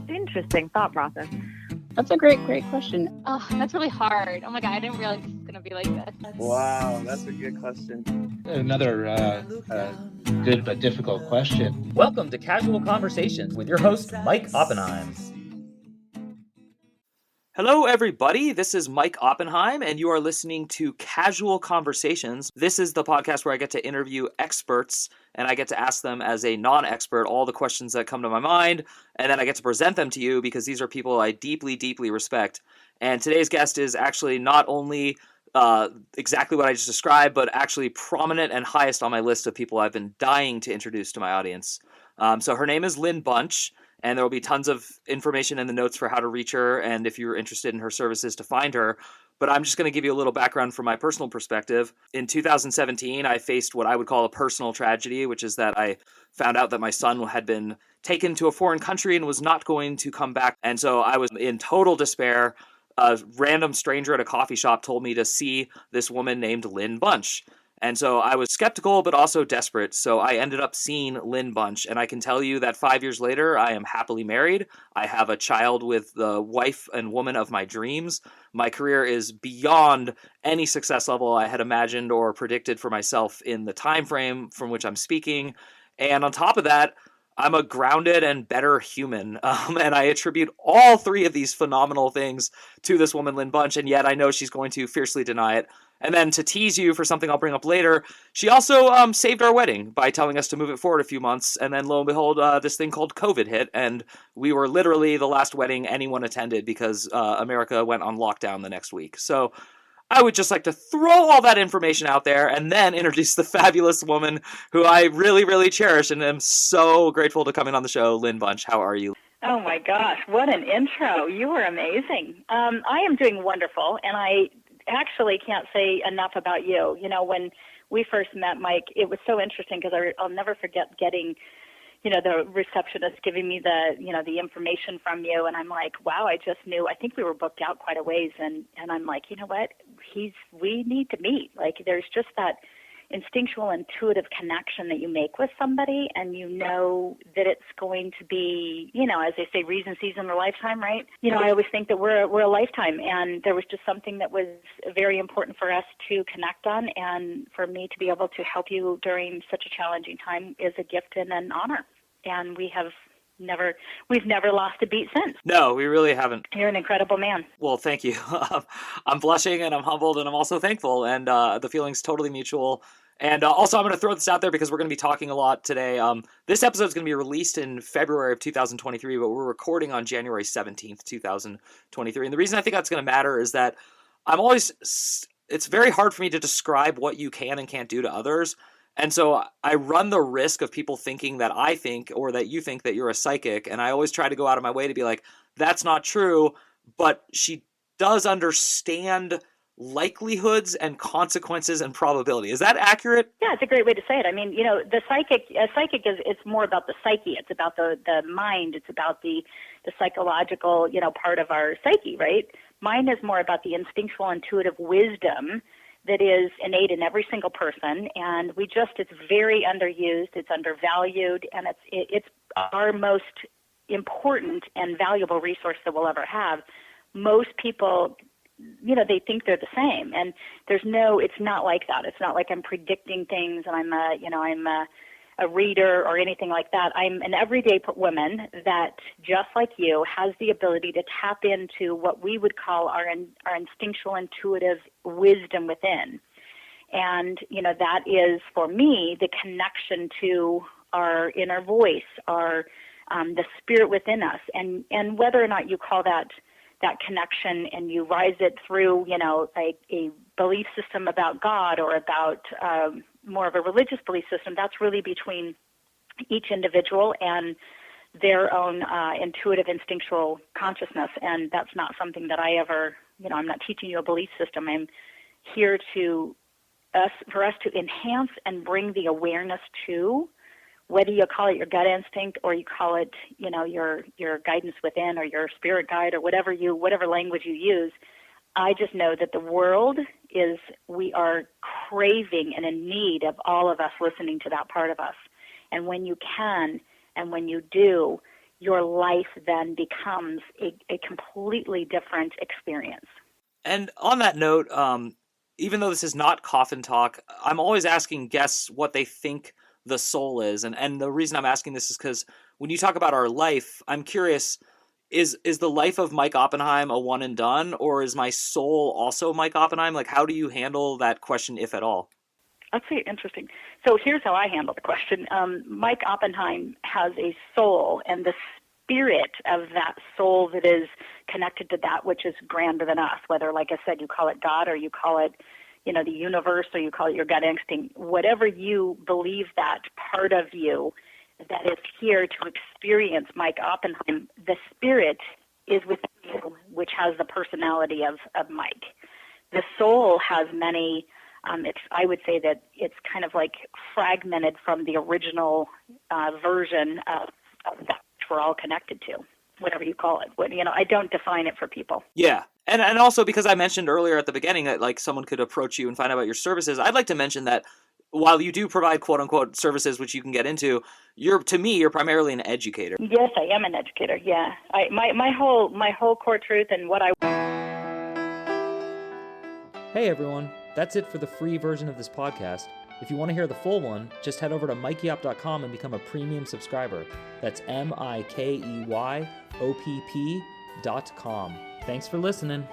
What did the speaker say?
Interesting thought process. That's a great question. Oh, that's really hard. Oh my God, I didn't realize it was going to be like this. Wow, that's a good question. Another good but difficult question. Welcome to Casual Conversations with your host, Mike Oppenheim. Hello, everybody. This is Mike Oppenheim, and you are listening to Casual Conversations. This is the podcast where I get to interview experts, and I get to ask them as a non-expert all the questions that come to my mind, and then I get to present them to you because these are people I deeply, deeply respect. And today's guest is actually not only exactly what I just described, but actually prominent and highest on my list of people I've been dying to introduce to my audience. So her name is Lynn Bunch. And there will be tons of information in the notes for how to reach her and if you're interested in her services to find her. But I'm just going to give you a little background from my personal perspective. In 2017, I faced what I would call a personal tragedy, which is that I found out that my son had been taken to a foreign country and was not going to come back. And so I was in total despair. A random stranger at a coffee shop told me to see this woman named Lynn Bunch. And so I was skeptical, but also desperate. So I ended up seeing Lynn Bunch. And I can tell you that 5 years later, I am happily married. I have a child with the wife and woman of my dreams. My career is beyond any success level I had imagined or predicted for myself in the time frame from which I'm speaking. And on top of that, I'm a grounded and better human. And I attribute all three of these phenomenal things to this woman, Lynn Bunch. And yet I know she's going to fiercely deny it. And then to tease you for something I'll bring up later, she also saved our wedding by telling us to move it forward a few months. And then lo and behold, this thing called COVID hit. And we were literally the last wedding anyone attended because America went on lockdown the next week. So I would just like to throw all that information out there and then introduce the fabulous woman who I really, really cherish and am so grateful to come in on the show, Lynn Bunch. How are you? Oh my gosh, what an intro. You are amazing. I am doing wonderful, and I actually can't say enough about you. You know, when we first met, Mike, it was so interesting because I'll never forget getting, you know, the receptionist giving me the information from you, and I'm like, wow, I just knew. I think we were booked out quite a ways, and I'm like, you know what, we need to meet. Like, there's just that instinctual, intuitive connection that you make with somebody, and you know that it's going to be, you know, as they say, reason, season, or lifetime, right? You know, I always think that we're a lifetime, and there was just something that was very important for us to connect on, and for me to be able to help you during such a challenging time is a gift and an honor. And we've never lost a beat since. No, we really haven't. You're an incredible man. Well, thank you. I'm blushing and I'm humbled and I'm also thankful, and the feeling's totally mutual. And also, I'm going to throw this out there because we're going to be talking a lot today. This episode is going to be released in February of 2023, but we're recording on January 17th, 2023. And the reason I think that's going to matter is that it's very hard for me to describe what you can and can't do to others. And so I run the risk of people thinking that I think or that you think that you're a psychic. And I always try to go out of my way to be like, that's not true. But she does understand likelihoods and consequences and probability. Is that accurate? Yeah, it's a great way to say it. I mean, you know, a psychic is, it's more about the psyche. It's about the mind. It's about the psychological, you know, part of our psyche, right? Mine is more about the instinctual, intuitive wisdom that is innate in every single person, and it's very underused, it's undervalued, and it's our most important and valuable resource that we'll ever have. Most people, you know, they think they're the same, and it's not like that. It's not like I'm predicting things and I'm a reader or anything like that. I'm an everyday woman that, just like you, has the ability to tap into what we would call our instinctual, intuitive wisdom within. And, you know, that is, for me, the connection to our inner voice, the spirit within us. And whether or not you call that connection and you rise it through, you know, a belief system about God or about more of a religious belief system, that's really between each individual and their own intuitive, instinctual consciousness. And that's not something that I ever, you know, I'm not teaching you a belief system. I'm here for us to enhance and bring the awareness to, whether you call it your gut instinct or you call it, you know, your guidance within or your spirit guide or whatever language you use. I just know that the world we are craving and in need of all of us listening to that part of us. And when you can, and when you do, your life then becomes a completely different experience. And on that note, even though this is not coffin talk, I'm always asking guests what they think the soul is. And the reason I'm asking this is because when you talk about our life, I'm curious, is the life of Mike Oppenheim a one and done, or is my soul also Mike Oppenheim? Like, how do you handle that question, if at all? That's very interesting. So here's how I handle the question. Mike Oppenheim has a soul, and the spirit of that soul that is connected to that which is grander than us, whether, like I said, you call it God or you call it, the universe, or you call it your gut instinct, whatever you believe, that part of you that is here to experience Mike Oppenheim, the spirit is within you, which has the personality of Mike. The soul has many, I would say that it's kind of like fragmented from the original version of that which we're all connected to, whatever you call it. I don't define it for people. Yeah. And also because I mentioned earlier at the beginning that like someone could approach you and find out about your services, I'd like to mention that while you do provide quote unquote services, which you can get into, you're primarily an educator. Yes, I am an educator. Yeah. My whole core truth and what I... Hey everyone, that's it for the free version of this podcast. If you want to hear the full one, just head over to mikeyop.com and become a premium subscriber. That's MIKEYOPP.com. Thanks for listening.